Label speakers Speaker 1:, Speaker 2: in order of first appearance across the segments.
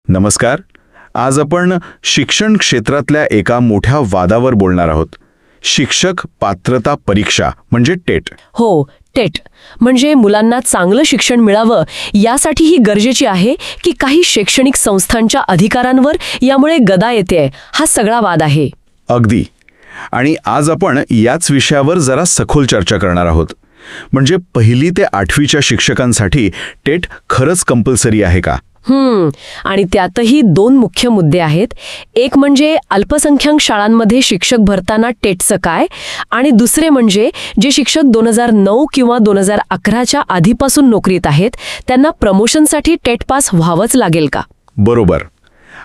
Speaker 1: नमस्कार. आज आपण शिक्षण क्षेत्रातल्या एका मोठ्या वादावर बोलणार आहोत. शिक्षक पात्रता परीक्षा म्हणजे टेट.
Speaker 2: हो, टेट म्हणजे मुलांना चांगलं शिक्षण मिळावं यासाठी ही गरजेची आहे की काही शैक्षणिक संस्थांच्या अधिकारांवर यामुळे गदा येते, हा सगळा वाद आहे.
Speaker 1: अगदी. आणि आज आपण याच विषयावर जरा सखोल चर्चा करणार आहोत. म्हणजे 1ली ते 8वीच्या शिक्षकांसाठी टेट खरंच कंपल्सरी आहे का?
Speaker 2: आणि त्यातही 2 मुख्य मुद्दे आहेत. एक म्हणजे अल्पसंख्याक शाळांमध्ये शिक्षक भरताना टेटचं काय, आणि दुसरे म्हणजे जे शिक्षक 2009 किंवा 2011च्या आधीपासून नोकरीत आहेत त्यांना प्रमोशनसाठी टेट पास व्हावंच लागेल का?
Speaker 1: बरोबर.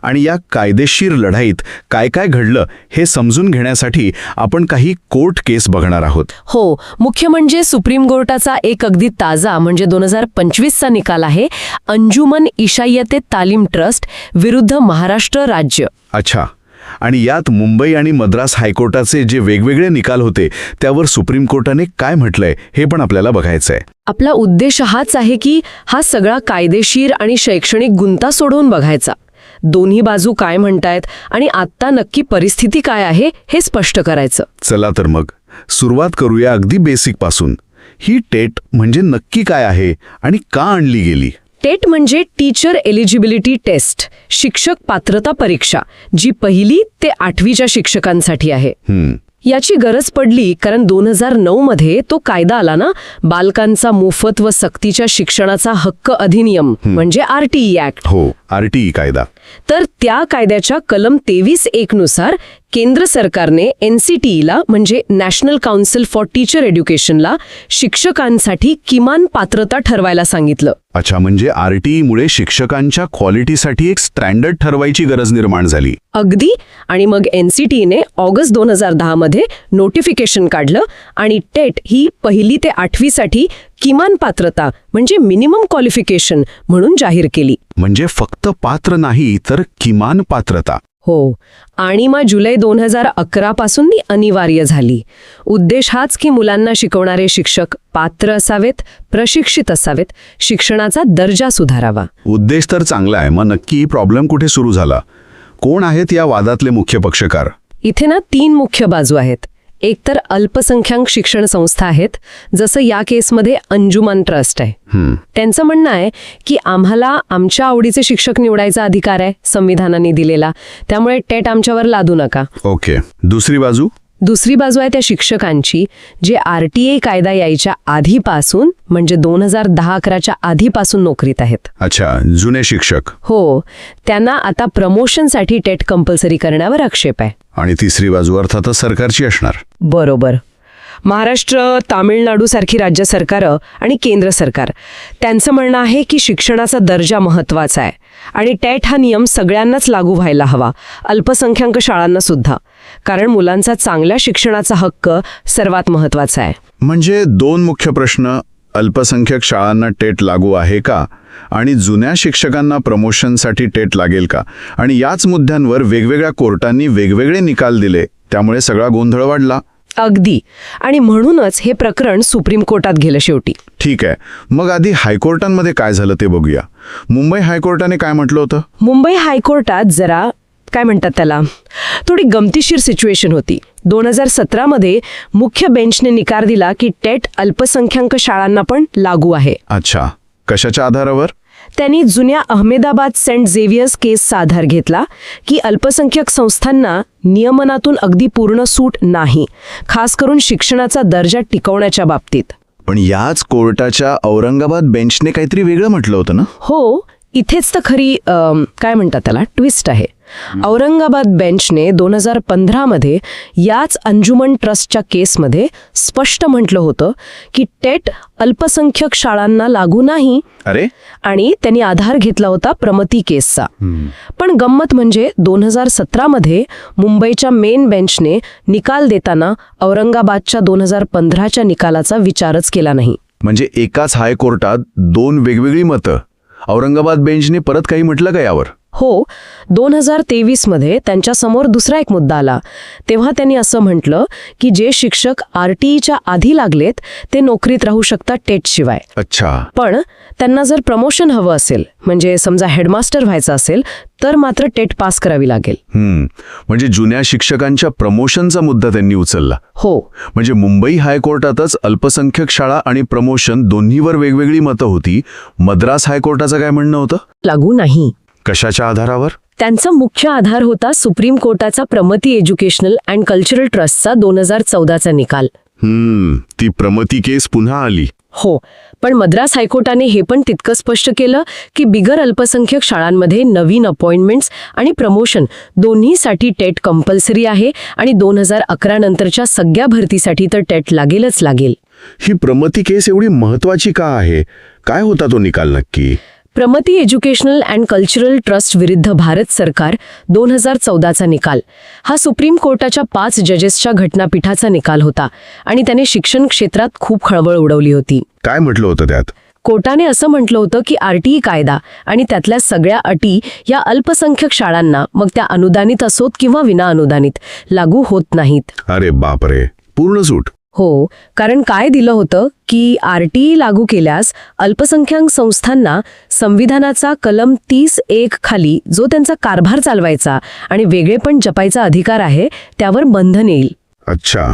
Speaker 1: आणि या कायदेशीर लढाईत काय काय घडलं हे समजून घेण्यासाठी आपण काही कोर्ट केस बघणार आहोत.
Speaker 2: हो, मुख्य म्हणजे सुप्रीम कोर्टाचा एक अगदी ताजा म्हणजे 2025चा निकाल आहे, अंजुमन इशायते तालीम ट्रस्ट विरुद्ध महाराष्ट्र राज्य.
Speaker 1: अच्छा. आणि यात मुंबई आणि मद्रास हायकोर्टाचे जे वेगवेगळे निकाल होते त्यावर सुप्रीम कोर्टाने काय म्हटलंय हे पण आपल्याला बघायचंय.
Speaker 2: आपला उद्देश हाच आहे की हा सगळा कायदेशीर आणि शैक्षणिक गुंता सोडवून बघायचा. दोन्ही बाजू काय म्हणतायत आणि आत्ता नक्की परिस्थिती काय आहे हे स्पष्ट करायचं.
Speaker 1: चला तर मग सुरुवात करूया अगदी बेसिक पासून. ही टेट म्हणजे नक्की काय आहे आणि का आणली गेली?
Speaker 2: टेट म्हणजे टीचर एलिजिबिलिटी टेस्ट, शिक्षक पात्रता परीक्षा, जी 1ली ते 8वीच्या शिक्षकांसाठी आहे. याची गरज पडली कारण 2009 मध्ये तो कायदा आला ना, बालकांचा मोफत व सक्तीच्या शिक्षणाचा हक्क अधिनियम म्हणजे RTE ऍक्ट.
Speaker 1: हो, RTE कायदा.
Speaker 2: तर त्या कायद्याच्या कलम 23(1) नुसार केंद्र सरकारने NCTEला म्हणजे नॅशनल काउन्सिल फॉर टीचर एज्युकेशनला शिक्षकांसाठी किमान पात्रता ठरवायला सांगितलं.
Speaker 1: अच्छा, म्हणजे RTE मुळे शिक्षकांच्या क्वालिटीसाठी एक स्टँडर्ड ठरवायची गरज निर्माण झाली.
Speaker 2: अगदी. आणि मग NCTEने ऑगस्ट 2010 मध्ये नोटिफिकेशन काढलं आणि टेट ही 1ली ते 8वीसाठी किमान पात्रता म्हणजे मिनिमम क्वालिफिकेशन म्हणून जाहीर केली.
Speaker 1: म्हणजे फक्त पात्र नाही तर किमान पात्रता.
Speaker 2: हो. आणि मग जुलै 2011 पासून ती अनिवार्य झाली. उद्देश हाच की मुलांना शिकवणारे शिक्षक पात्र असावेत, प्रशिक्षित असावेत, शिक्षणाचा दर्जा सुधारावा.
Speaker 1: उद्देश तर चांगला आहे. मग नक्की प्रॉब्लेम कुठे सुरू झाला? कोण आहेत या वादातले मुख्य पक्षकार?
Speaker 2: इथे ना 3 मुख्य बाजू आहेत. एक तर अल्पसंख्याक शिक्षण संस्था आहेत, जसं या केसमध्ये अंजुमन ट्रस्ट आहे. त्यांचं म्हणणं आहे की आम्हाला आमच्या आवडीचे शिक्षक निवडायचा अधिकार आहे संविधानाने दिलेला, त्यामुळे टेट आमच्यावर लादू नका.
Speaker 1: ओके. दुसरी बाजू?
Speaker 2: दुसरी बाजू आहे त्या शिक्षकांची जे RTE कायदा यायच्या आधीपासून म्हणजे 2010-11च्या आधीपासून नोकरीत आहेत.
Speaker 1: अच्छा, जुने शिक्षक.
Speaker 2: हो. त्यांना आता प्रमोशनसाठी टेट कंपल्सरी करण्यावर आक्षेप आहे.
Speaker 1: आणि तिसरी बाजू अर्थातच सरकारची असणार.
Speaker 2: बरोबर. महाराष्ट्र, तामिळनाडू सारखी राज्य सरकारं आणि केंद्र सरकार त्यांचं म्हणणं आहे की शिक्षणाचा दर्जा महत्त्वाचा आहे आणि टेट हा नियम सगळ्यांनाच लागू व्हायला हवा, अल्पसंख्याक शाळांना सुद्धा, कारण मुलांचा चांगल्या शिक्षणाचा हक्क सर्वात महत्त्वाचा आहे.
Speaker 1: म्हणजे 2 मुख्य प्रश्न, अल्पसंख्याक शाळांना टेट लागू आहे का आणि जुन्या शिक्षकांना प्रमोशनसाठी टेट लागेल का? आणि याच मुद्द्यांवर वेगवेगळ्या कोर्टांनी वेगवेगळे निकाल दिले, त्यामुळे सगळा गोंधळ वाढला.
Speaker 2: अगदी. आणि म्हणूनच हे प्रकरण सुप्रीम कोर्टात गेलं शेवटी.
Speaker 1: ठीक आहे. मग आधी हायकोर्टांमध्ये काय झालं ते बघूया. मुंबई हायकोर्टाने काय म्हटलं होतं?
Speaker 2: मुंबई हायकोर्टात जरा काय म्हणतात त्याला, थोडी गमतीशीर सिच्युएशन होती. 2017 मध्ये मुख्य बेंचने निकाल दिला की टेट अल्पसंख्याक शाळांना पण लागू आहे.
Speaker 1: अच्छा, कशाच्या आधारावर?
Speaker 2: त्यांनी जुन्या अहमदाबाद सेंट झेवियर्स केसचा आधार घेतला की अल्पसंख्याक संस्थांना नियमनातून अगदी पूर्ण सूट नाही, खास करून शिक्षणाचा दर्जा टिकवण्याच्या बाबतीत.
Speaker 1: पण याच कोर्टाच्या औरंगाबाद बेंचने काहीतरी वेगळं म्हटलं होतं ना?
Speaker 2: हो, इथेच तर खरी काय म्हणतात त्याला ट्विस्ट आहे. औरंगाबाद बेंचने 2015 मध्ये याच अंजुमन ट्रस्टच्या केसमध्ये स्पष्ट म्हटलं होतं की टेट अल्पसंख्याक शाळांना लागू नाही.
Speaker 1: अरे.
Speaker 2: आणि त्यांनी आधार घेतला होता प्रमती केसचा. पण गंमत म्हणजे 2017 मध्ये मुंबईच्या मेन बेंचने निकाल देताना औरंगाबादच्या 2015च्या निकालाचा विचारच केला नाही.
Speaker 1: म्हणजे एकाच हायकोर्टात 2 वेगवेगळी मतं. औरंगाबाद बेंचने परत काही म्हटलं का यावर?
Speaker 2: हो, 2023मध्ये त्यांच्यासमोर दुसरा एक मुद्दा आला. तेव्हा त्यांनी असं म्हटलं की जे शिक्षक RTEच्या आधी लागलेत ते नोकरीत राहू शकतात टेटशिवाय.
Speaker 1: अच्छा.
Speaker 2: पण त्यांना जर प्रमोशन हवं असेल, म्हणजे समजा हेडमास्टर व्हायचं असेल, तर मात्र टेट पास करावी लागेल.
Speaker 1: म्हणजे जुन्या शिक्षकांच्या प्रमोशनचा मुद्दा त्यांनी उचलला.
Speaker 2: हो.
Speaker 1: म्हणजे मुंबई हायकोर्टातच अल्पसंख्यक शाळा आणि प्रमोशन दोन्हीवर वेगवेगळी मतं होती. मद्रास हायकोर्टाचं काय म्हणणं होतं?
Speaker 2: लागू नाही.
Speaker 1: कशाच्या आधारावर?
Speaker 2: त्यांचा मुख्य आधार होता सुप्रीम कोर्टाचा प्रमती एज्युकेशनल अँड कल्चरल ट्रस्टचा 2014चा निकाल.
Speaker 1: ती प्रमती केस पुन्हा आली.
Speaker 2: हो, पण मद्रास हायकोर्टाने हे पण तितकं स्पष्ट केलं की बिगर अल्पसंख्यक शाळांमध्ये नवीन अपॉइंटमेंट्स आणि प्रमोशन दोन्हीसाठी टेट कंपल्सरी आहे आणि 2011 नंतरच्या सगळ्या भरतीसाठी तर टेट लागेलच लागेल.
Speaker 1: ही प्रमती केस एवढी महत्वाची का आहे? काय होता तो निकाल नक्की?
Speaker 2: Pramati educational and cultural trust विरुद्ध भारत सरकार 2014चा निकाल हा सुप्रीम कोर्टाच्या 5 जजेसच्या घटनापीठाचा निकाल होता आणि त्याने शिक्षण क्षेत्रात खूप खळबळ उडवली होती.
Speaker 1: काय म्हटलं होतं त्यात?
Speaker 2: कोर्टाने असं म्हटलं होतं की RTE कायदा आणि त्यातल्या सगळ्या अटी या अल्पसंख्यक शाळांना, मग त्या अनुदानित असोत किंवा विनाअनुदानित, लागू होत नाहीत.
Speaker 1: अरे बापरे, पूर्ण सूट.
Speaker 2: हो, कारण काय दिलं होतं की RTE लागू केल्यास अल्पसंख्याक संस्थांना संविधानाचा कलम 30(1) खाली जो त्यांचा कारभार चालवायचा आणि वेगळेपण जपायचा अधिकार आहे त्यावर बंधन येईल.
Speaker 1: अच्छा,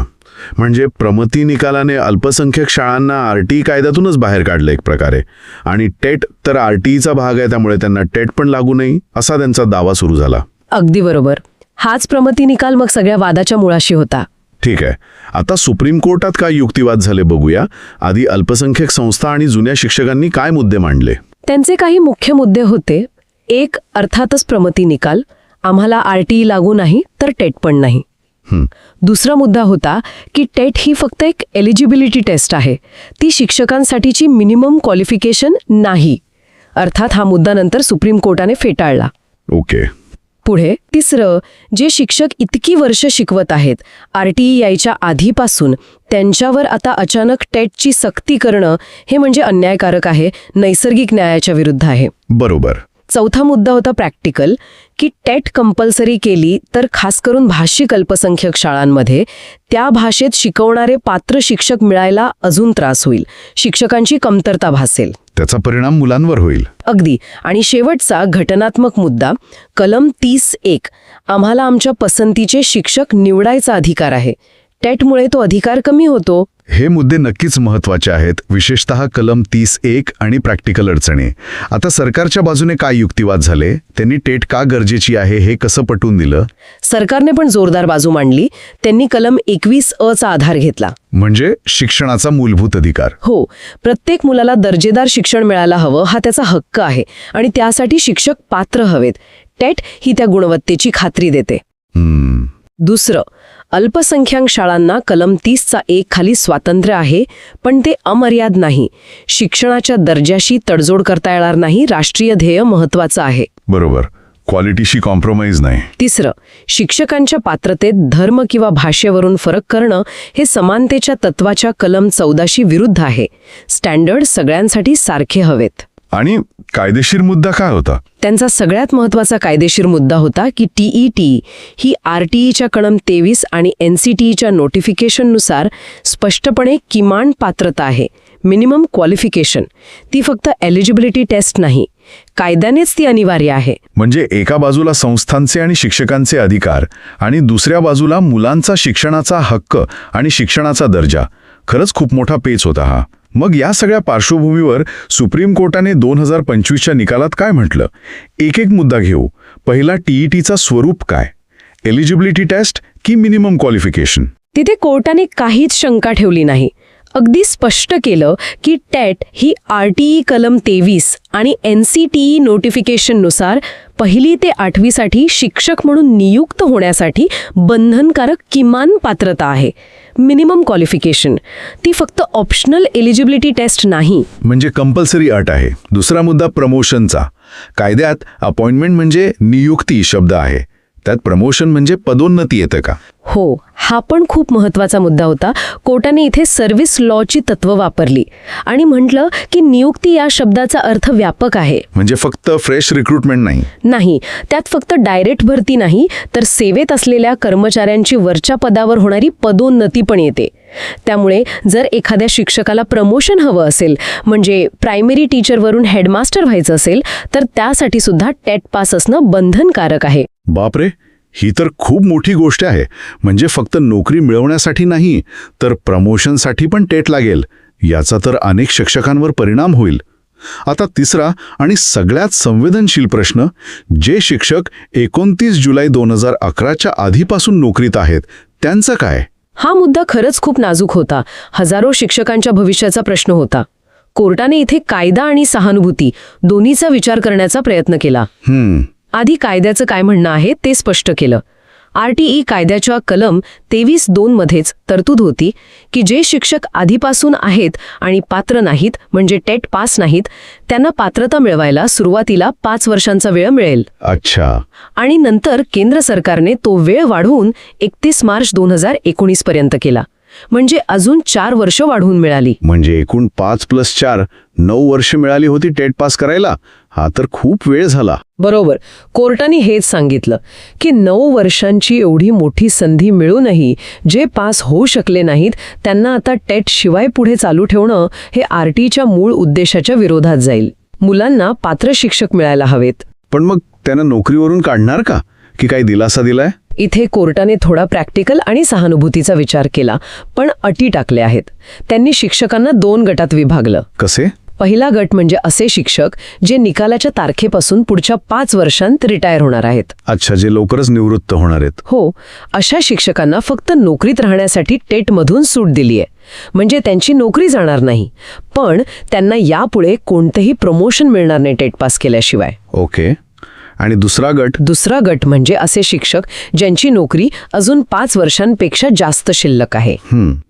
Speaker 1: म्हणजे प्रमती निकालाने अल्पसंख्यक शाळांना RTE कायद्यातूनच बाहेर काढलं एक प्रकारे. आणि टेट तर RTEचा भाग आहे, त्यामुळे त्यांना टेट पण लागू नाही असा त्यांचा दावा सुरू झाला.
Speaker 2: अगदी बरोबर. हाच प्रमती निकाल मग सगळ्या वादाच्या मुळाशी होता.
Speaker 1: ठीक आहे, आता सुप्रीम कोर्टात काय युक्तिवाद झाले बघूया. आधी अल्पसंख्यक संस्था आणि जुन्या शिक्षकांनी काय मुद्दे मांडले?
Speaker 2: त्यांचे काही मुख्य मुद्दे होते. एक, अर्थातच प्रमती निकाल, आम्हाला RTE लागू नाही तर टेट पण नाही. दुसरा मुद्दा होता की टेट ही फक्त एक एलिजिबिलिटी टेस्ट आहे, ती शिक्षकांसाठीची मिनिमम क्वालिफिकेशन नाही. अर्थात हा मुद्दा नंतर सुप्रीम कोर्टाने फेटाळला.
Speaker 1: ओके.
Speaker 2: पुढे तिसरं, जे शिक्षक इतकी वर्ष शिकवत आहेत RTE यायच्या आधीपासून, त्यांच्यावर आता अचानक टेटची सक्ती करणं हे म्हणजे अन्यायकारक आहे, नैसर्गिक न्यायाच्या विरुद्ध आहे.
Speaker 1: बरोबर.
Speaker 2: चौथा मुद्दा होता प्रॅक्टिकल, की टेट कंपल्सरी केली तर खास करून भाषिक अल्पसंख्यक शाळांमध्ये त्या भाषेत शिकवणारे पात्र शिक्षक मिळायला अजून त्रास होईल, शिक्षकांची कमतरता भासेल.
Speaker 1: त्याचा परिणाम मुलांवर होईल.
Speaker 2: अगदी. आणि शेवटचा घटनात्मक मुद्दा, कलम 30(1), आम्हाला आमच्या पसंतीचे शिक्षक निवडायचा अधिकार आहे. टेटमुळे तो अधिकार कमी होतो.
Speaker 1: हे मुद्दे नक्कीच महत्त्वाचे आहेत, विशेषतः कलम 30(1) आणि प्रॅक्टिकल अडचणी. आता सरकारच्या बाजूने काय युक्तिवाद झाले? त्यांनी टेट का गरजेची आहे हे कसं पटवून दिलं?
Speaker 2: सरकारने पण जोरदार बाजू मांडली. त्यांनी कलम 21(अ) चा आधार घेतला.
Speaker 1: म्हणजे शिक्षणाचा मूलभूत अधिकार.
Speaker 2: हो, प्रत्येक मुलाला दर्जेदार शिक्षण मिळायला हवं हा त्याचा हक्क आहे आणि त्यासाठी शिक्षक पात्र हवेत. टेट ही त्या गुणवत्तेची खात्री देते. दुसरं, अल्पसंख्याक शाळांना कलम 30(1) खाली स्वातंत्र्य आहे, पण ते अमर्याद नाही. शिक्षणाच्या दर्जाशी तडजोड करता येणार नाही, राष्ट्रीय ध्येय महत्त्वाचं आहे.
Speaker 1: बरोबर, क्वालिटीशी कॉम्प्रोमाइज नाही.
Speaker 2: तिसरं, शिक्षकांच्या पात्रतेत धर्म किंवा भाषेवरून फरक करणं हे समानतेच्या तत्वाच्या कलम 14शी विरुद्ध आहे. स्टँडर्ड सगळ्यांसाठी सारखे हवेत.
Speaker 1: आणि कायदेशीर मुद्दा काय होता?
Speaker 2: त्यांचा सगळ्यात महत्त्वाचा कायदेशीर मुद्दा होता की TET ही RTEच्या कलम 23 आणि NCTEच्या नोटिफिकेशननुसार स्पष्टपणे किमान पात्रता आहे, मिनिमम क्वालिफिकेशन. ती फक्त एलिजिबिलिटी टेस्ट नाही, कायद्यानेच ती अनिवार्य आहे.
Speaker 1: म्हणजे एका बाजूला संस्थांचे आणि शिक्षकांचे अधिकार आणि दुसऱ्या बाजूला मुलांचा शिक्षणाचा हक्क आणि शिक्षणाचा दर्जा. खरंच खूप मोठा पेच होता हा. मग या सगळ्या पार्श्वभूमीवर सुप्रीम कोर्टाने 2025च्या निकालात काय म्हटलं? एक एक मुद्दा घेऊ. पहिला, TETचा स्वरूप काय? एलिजिबिलिटी टेस्ट की मिनिमम क्वालिफिकेशन?
Speaker 2: तिथे कोर्टाने काहीच शंका ठेवली नाही. अगदी स्पष्ट केलं की टेट ही RTE कलम 23 आणि NCTE नोटिफिकेशननुसार 1ली ते 8वीसाठी शिक्षक म्हणून नियुक्त होण्यासाठी बंधनकारक किमान पात्रता आहे, मिनिमम क्वालिफिकेशन. ती फक्त ऑप्शनल एलिजिबिलिटी टेस्ट नाही.
Speaker 1: म्हणजे कंपल्सरी अट आहे. दुसरा मुद्दा प्रमोशनचा. कायद्यात अपॉइंटमेंट म्हणजे नियुक्ती शब्द आहे, त्यात प्रमोशन म्हणजे पदोन्नती येतं का?
Speaker 2: हो, हा पण खूप महत्वाचा मुद्दा होता. कोर्टाने इथे सर्व्हिस लॉची तत्व वापरली आणि म्हटलं की नियुक्ती या शब्दाचा अर्थ व्यापक आहे.
Speaker 1: म्हणजे फक्त फ्रेश रिक्रुटमेंट
Speaker 2: नाही, त्यात फक्त डायरेक्ट भरती नाही, तर सेवेत असलेल्या कर्मचाऱ्यांची वरच्या पदावर होणारी पदोन्नती पण येते. त्यामुळे जर एखाद्या शिक्षकाला प्रमोशन हवं असेल, म्हणजे प्रायमरी टीचरवरून हेडमास्टर व्हायचं असेल, तर त्यासाठी सुद्धा टेट पास असणं बंधनकारक आहे.
Speaker 1: बापरे, ही तर खूप मोठी गोष्ट आहे. म्हणजे फक्त नोकरी मिळवण्यासाठी नाही, तर प्रमोशनसाठी पण टेट लागेल. याचा तर अनेक शिक्षकांवर परिणाम होईल. आता तिसरा आणि सगळ्यात संवेदनशील प्रश्न, जे शिक्षक 29 जुलै 2011च्या आधीपासून नोकरीत आहेत त्यांचं काय?
Speaker 2: हा मुद्दा खरंच खूप नाजूक होता. हजारो शिक्षकांच्या भविष्याचा प्रश्न होता. कोर्टाने इथे कायदा आणि सहानुभूती दोन्हीचा विचार करण्याचा प्रयत्न केला. आधी कायद्याचं काय म्हणणं आहे ते स्पष्ट केलं. RTE कायद्याच्या कलम 23(2) मध्येच तरतूद होती की जे शिक्षक आधीपासून आहेत आणि पात्र नाहीत, म्हणजे टेट पास नाहीत, त्यांना पात्रता मिळवायला सुरुवातीला 5 वर्षांचा वेळ मिळेल.
Speaker 1: अच्छा.
Speaker 2: आणि नंतर केंद्र सरकारने तो वेळ वाढवून 31 मार्च 2019 पर्यंत केला. म्हणजे अजून 4 वर्ष वाढवून मिळाली.
Speaker 1: म्हणजे एकूण 5 + 4 9 वर्ष मिळाली होती टेट पास करायला. हा तर खूप वेळ झाला.
Speaker 2: बरोबर. कोर्टाने हेच सांगितलं की 9 वर्षांची एवढी मोठी संधी मिळूनही जे पास होऊ शकले नाहीत त्यांना आता टेट शिवाय पुढे चालू ठेवणं हे RTच्या मूळ उद्देशाच्या विरोधात जाईल. मुलांना पात्र शिक्षक मिळायला हवेत.
Speaker 1: पण मग त्यांना नोकरीवरून काढणार का, की काही दिलासा दिलाय?
Speaker 2: इथे कोर्टाने थोडा प्रॅक्टिकल आणि सहानुभूतीचा विचार केला, पण अटी टाकल्या आहेत. त्यांनी शिक्षकांना 2 गटात विभागलं.
Speaker 1: कसे?
Speaker 2: पहिला गट म्हणजे असे शिक्षक जे निकालाच्या तारखेपासून पुढच्या 5 वर्षांत रिटायर होणार आहेत.
Speaker 1: अच्छा, जे लवकरच निवृत्त होणार आहेत.
Speaker 2: हो, अशा शिक्षकांना फक्त नोकरीत राहण्यासाठी टेटमधून सूट दिली आहे. म्हणजे त्यांची नोकरी जाणार नाही, पण त्यांना यापुढे कोणतेही प्रमोशन मिळणार नाही टेट पास केल्याशिवाय.
Speaker 1: ओके. आणि दुसरा गट
Speaker 2: म्हणजे असे शिक्षक ज्यांची नोकरी अजून 5 वर्षांपेक्षा जास्त शिल्लक आहे.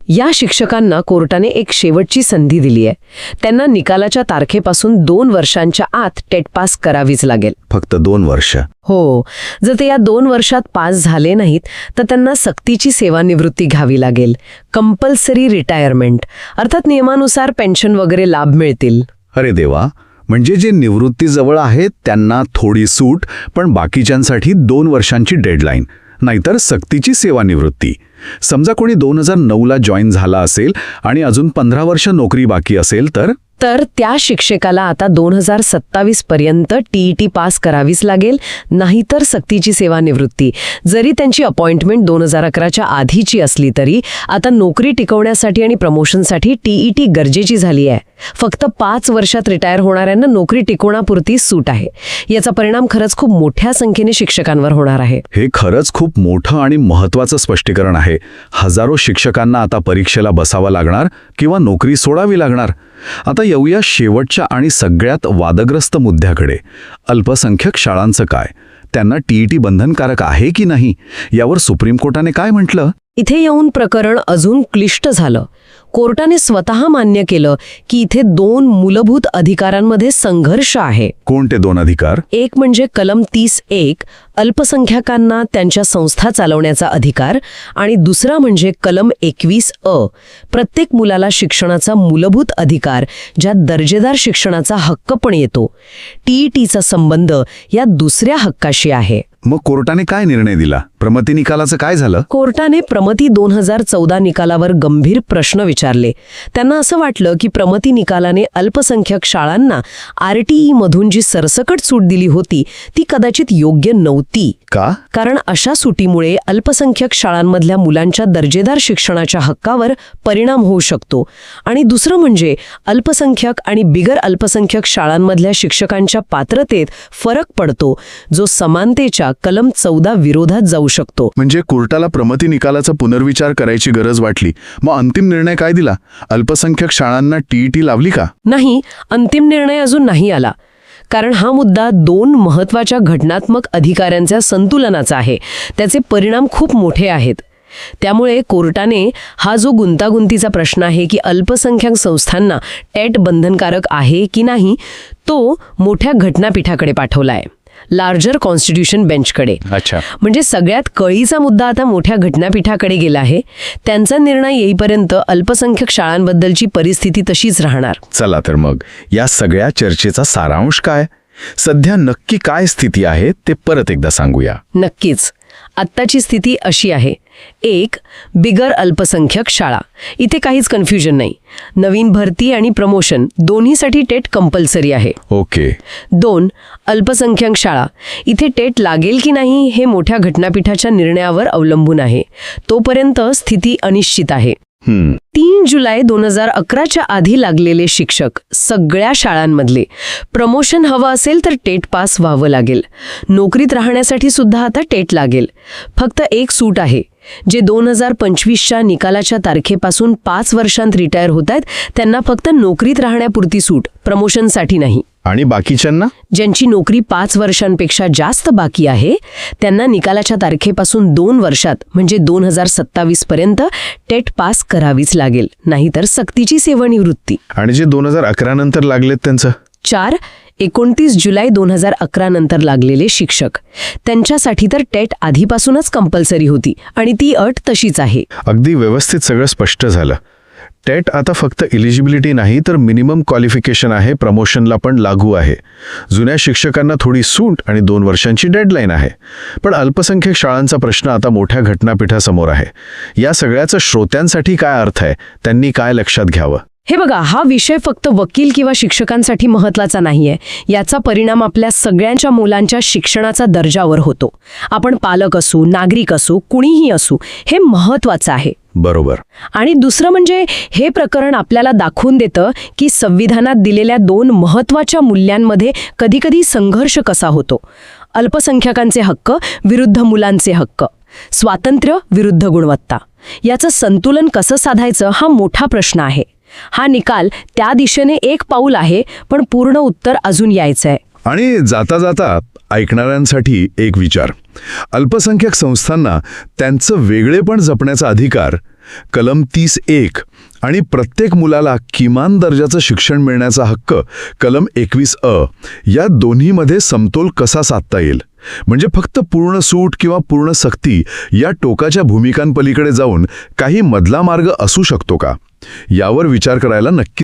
Speaker 2: या शिक्षकांना कोर्टाने एक शेवटची संधी दिली आहे. त्यांना निकालाच्या तारखेपासून 2 वर्षांच्या आत टेट पास करावीच लागेल.
Speaker 1: फक्त 2 वर्ष?
Speaker 2: हो. जर ते या 2 वर्षात पास झाले नाहीत तर त्यांना सक्तीची सेवानिवृत्ती घ्यावी लागेल. कंपल्सरी रिटायरमेंट, अर्थात नियमानुसार पेन्शन वगैरे लाभ मिळतील.
Speaker 1: अरे देवा. म्हणजे जे निवृत्तीजवळ आहेत त्यांना थोडी सूट, पण बाकीच्यांसाठी 2 वर्षांची डेडलाईन, नाहीतर सक्तीची सेवानिवृत्ती. समजा कोणी 2009ला जॉईन झाला असेल आणि अजून 15 वर्ष नोकरी बाकी असेल तर
Speaker 2: त्या शिक्षकाला आता 2027 पर्यंत TET पास करावीच लागेल, नाहीतर सक्तीची सेवानिवृत्ती. जरी त्यांची अपॉइंटमेंट 2011च्या आधीची असली तरी आता नोकरी टिकवण्यासाठी आणि प्रमोशनसाठी TET गरजेची झाली आहे. फक्त 5 वर्षात रिटायर होणाऱ्यांना नोकरी टिकवण्यापुरती सूट आहे. याचा परिणाम खरंच खूप मोठ्या संख्येने शिक्षकांवर होणार आहे.
Speaker 1: हे खरंच खूप मोठं आणि महत्त्वाचं स्पष्टीकरण आहे. हजारो शिक्षकांना आता परीक्षेला बसावं लागणार किंवा नोकरी सोडावी लागणार. आता येऊया शेवटच्या आणि सगळ्यात वादग्रस्त मुद्द्याकडे. अल्पसंख्याक शाळांचं काय? त्यांना TET बंधनकारक आहे की नाही, यावर सुप्रीम कोर्टाने काय म्हटलं?
Speaker 2: इथे येऊन प्रकरण अजून क्लिष्ट झालं. कोर्टाने स्वतः मान्य केलं की इथे 2 मूलभूत अधिकारांमध्ये संघर्ष आहे.
Speaker 1: कोणते 2 अधिकार?
Speaker 2: एक म्हणजे कलम 30(1) अल्पसंख्याकांना त्यांच्या संस्था चालवण्याचा अधिकार, आणि दुसरा म्हणजे कलम 21(अ) प्रत्येक मुलाला शिक्षणाचा मूलभूत अधिकार, ज्यात दर्जेदार शिक्षणाचा हक्क पण येतो. TETचा संबंध या दुसऱ्या हक्काशी आहे.
Speaker 1: मग कोर्टाने काय निर्णय दिला? प्रमती निकालाचं काय झालं?
Speaker 2: कोर्टाने प्रमती 2014 निकालावर गंभीर प्रश्न विचारले. त्यांना असं वाटलं की प्रमती निकालाने अल्पसंख्याक शाळांना RTE मधून जी सरसकट सूट दिली होती ती कदाचित योग्य नव्हती.
Speaker 1: का?
Speaker 2: कारण अशा सुटीमुळे अल्पसंख्याक शाळांमधल्या मुलांच्या दर्जेदार शिक्षणाच्या हक्कावर परिणाम होऊ शकतो. आणि दुसरं म्हणजे अल्पसंख्याक आणि बिगर अल्पसंख्याक शाळांमधल्या शिक्षकांच्या पात्रतेत फरक पडतो, जो समानतेच्या कलम 14 विरोधात जाऊ शकतो.
Speaker 1: म्हणजे कोर्टाला प्रमती निकालाचा पुनर्विचार करायची गरज वाटली. मग अंतिम निर्णय काय दिला? अल्पसंख्याक शाळांना TET लावली का?
Speaker 2: नाही, अंतिम निर्णय अजून नाही आला. कारण हा मुद्दा 2 महत्त्वाच्या घटनात्मक अधिकारांच्या संतुलनाचा आहे. त्याचे परिणाम खूप मोठे आहेत. त्यामुळे कोर्टाने हा जो गुंतागुंतीचा प्रश्न आहे की अल्पसंख्याक संस्थांना टेट बंधनकारक आहे की नाही, तो मोठ्या घटनापीठाकडे पाठवलाय. लार्जर कॉन्स्टिट्यूशन बेंचकडे.
Speaker 1: अच्छा.
Speaker 2: म्हणजे सगळ्यात कळीचा मुद्दा आता मोठ्या घटनापीठाकडे गेला आहे. त्यांचा निर्णय येईपर्यंत अल्पसंख्याक शाळांबद्दलची परिस्थिती तशीच राहणार.
Speaker 1: चला तर मग या सगळ्या चर्चेचा सारांश काय? सध्या नक्की काय स्थिती आहे ते परत एकदा सांगूया.
Speaker 2: नक्कीच. आत्ताची स्थिती अशी आहे. 1. बिगर अल्पसंख्याक शाळा. इथे काहीच कन्फ्युजन नाही. नवीन भरती आणि प्रमोशन दोन्हीसाठी टेट कंपल्सरी आहे.
Speaker 1: ओके.
Speaker 2: 2. अल्पसंख्याक शाळा. इथे टेट लागेल की नाही हे मोठ्या घटनापीठाच्या निर्णयावर अवलंबून आहे. तोपर्यंत स्थिती अनिश्चित आहे. 3 जुलै 2011च्या आधी लागलेले शिक्षक सगळ्या शाळांमधले प्रमोशन हवं असेल तर टेट पास व्हावं लागेल. नोकरीत राहण्यासाठी सुद्धा आता टेट लागेल. फक्त एक सूट आहे. जे 2025च्या निकालाच्या तारखेपासून 5 वर्षांत रिटायर होत आहेत त्यांना फक्त नोकरीत राहण्यापुरती सूट, प्रमोशनसाठी नाही.
Speaker 1: आणि बाकीच्यांना?
Speaker 2: ज्यांची नोकरी 5 वर्षांपेक्षा जास्त बाकी आहे त्यांना निकालाच्या तारखेपासून 2 वर्षात म्हणजे 2027 पर्यंत टेट पास करावीच लागेल, नाहीतर सक्तीची सेवानिवृत्ती.
Speaker 1: आणि जे 2011 नंतर लागलेत त्यांचं?
Speaker 2: 4. 29 जुलै 2011 नंतर लागलेले शिक्षक. त्यांच्यासाठी तर टेट आधीपासूनच कंपल्सरी होती आणि ती अट तशीच आहे.
Speaker 1: अगदी व्यवस्थित सगळं स्पष्ट झालं. टेट आता फक्त एलिजिबिलिटी नाही तर मिनिमम क्वालिफिकेशन आहे, प्रमोशनला पण लागू आहे. जुन्या शिक्षकांना थोडी सूट आणि 2 वर्षांची डेडलाईन आहे. पण अल्पसंख्याक शाळांचा प्रश्न आता मोठ्या घटनापीठासमोर आहे. या सगळ्याचा श्रोत्यांसाठी काय अर्थ आहे? त्यांनी काय लक्षात घ्यावं?
Speaker 2: हे बघा, हा विषय फक्त वकील किंवा शिक्षकांसाठी महत्त्वाचा नाहीये. याचा परिणाम आपल्या सगळ्यांच्या मुलांच्या शिक्षणाचा दर्जावर होतो. आपण पालक असू, नागरिक असू, कुणीही असू, हे महत्त्वाचं आहे.
Speaker 1: बरोबर.
Speaker 2: आणि दुसरं म्हणजे हे प्रकरण आपल्याला दाखवून देतं की संविधानात दिलेल्या 2 महत्त्वाच्या मूल्यांमध्ये कधीकधी संघर्ष कसा होतो. अल्पसंख्याकांचे हक्क विरुद्ध मुलांचे हक्क, स्वातंत्र्य विरुद्ध गुणवत्ता. याचं संतुलन कसं साधायचं हा मोठा प्रश्न आहे. हा निकाल त्या दिशेने एक पाऊल आहे, पण पूर्ण उत्तर अजून यायचंय.
Speaker 1: आणि जाता जाता ऐकणाऱ्यांसाठी एक विचार. अल्पसंख्याक संस्थांना त्यांचं वेगळेपण जपण्याचा अधिकार, कलम 30(1) आणि प्रत्येक मुलाला किमान दर्जाचं शिक्षण मिळण्याचा हक्क, कलम 21(अ), या दोन्हीमध्ये समतोल कसा साधता येईल? म्हणजे फक्त पूर्ण सूट किंवा पूर्ण सक्ती या टोकाच्या भूमिकांपलीकडे जाऊन काही मधला मार्ग असू शकतो का? यावर विचार करायला नक्की